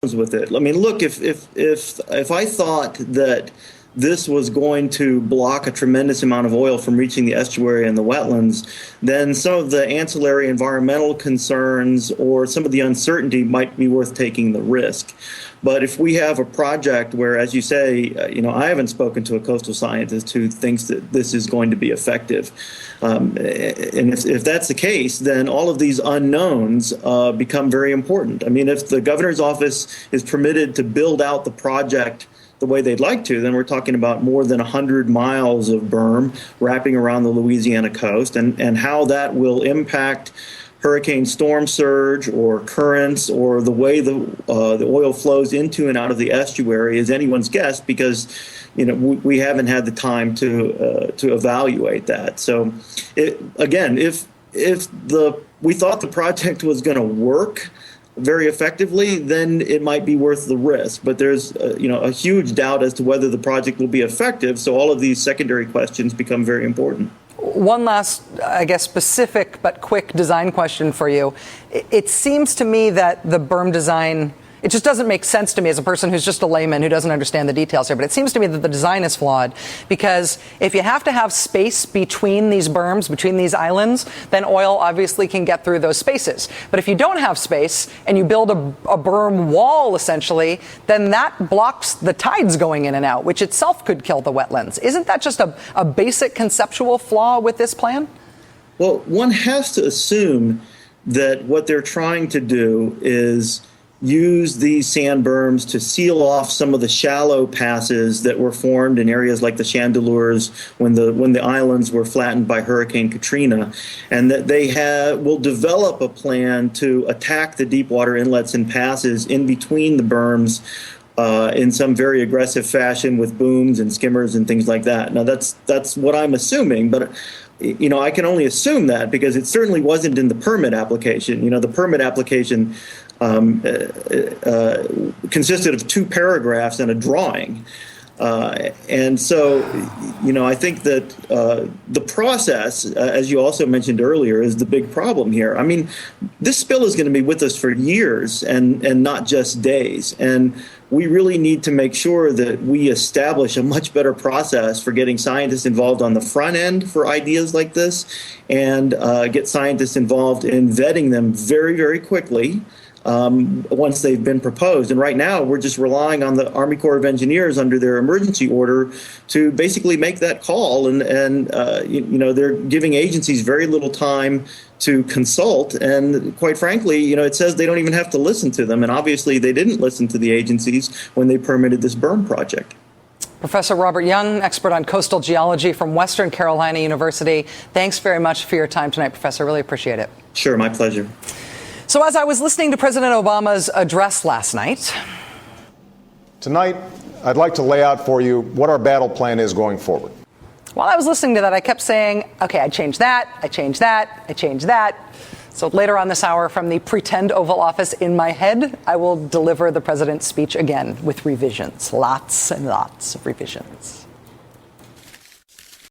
with it. I mean, look, if I thought that this was going to block a tremendous amount of oil from reaching the estuary and the wetlands, then some of the ancillary environmental concerns or some of the uncertainty might be worth taking the risk. But if we have a project where, as you say, I haven't spoken to a coastal scientist who thinks that this is going to be effective. And if that's the case, then all of these unknowns become very important. I mean, if the governor's office is permitted to build out the project the way they'd like to, then we're talking about more than 100 miles of berm wrapping around the Louisiana coast, and how that will impact hurricane storm surge or currents or the way the oil flows into and out of the estuary is anyone's guess, because we haven't had the time to evaluate that. So again, if we thought the project was going to work very effectively, then it might be worth the risk. But there's a huge doubt as to whether the project will be effective. So all of these secondary questions become very important. One last, I guess, specific but quick design question for you. It seems to me that the berm design, it just doesn't make sense to me as a person who's just a layman who doesn't understand the details here. But it seems to me that the design is flawed, because if you have to have space between these berms, between these islands, then oil obviously can get through those spaces. But if you don't have space and you build a berm wall, essentially, then that blocks the tides going in and out, which itself could kill the wetlands. Isn't that just a basic conceptual flaw with this plan? Well, one has to assume that what they're trying to do is use these sand berms to seal off some of the shallow passes that were formed in areas like the Chandeleurs when the islands were flattened by Hurricane Katrina, and that they will develop a plan to attack the deep water inlets and passes in between the berms in some very aggressive fashion with booms and skimmers and things like that. Now, that's what I'm assuming, but I can only assume that because it certainly wasn't in the permit application. The permit application consisted of 2 paragraphs and a drawing. And so, I think that the process, as you also mentioned earlier, is the big problem here. I mean, this spill is going to be with us for years and not just days. And we really need to make sure that we establish a much better process for getting scientists involved on the front end for ideas like this, and get scientists involved in vetting them very, very quickly once they've been proposed. And right now, we're just relying on the Army Corps of Engineers under their emergency order to basically make that call. And they're giving agencies very little time to consult. And quite frankly, it says they don't even have to listen to them. And obviously, they didn't listen to the agencies when they permitted this berm project. Professor Robert Young, expert on coastal geology from Western Carolina University. Thanks very much for your time tonight, Professor. Really appreciate it. Sure, my pleasure. So as I was listening to President Obama's address last night, tonight, I'd like to lay out for you what our battle plan is going forward. While I was listening to that, I kept saying, okay, I changed that, I changed that, I changed that. So later on this hour, from the pretend Oval Office in my head, I will deliver the president's speech again with revisions, lots and lots of revisions.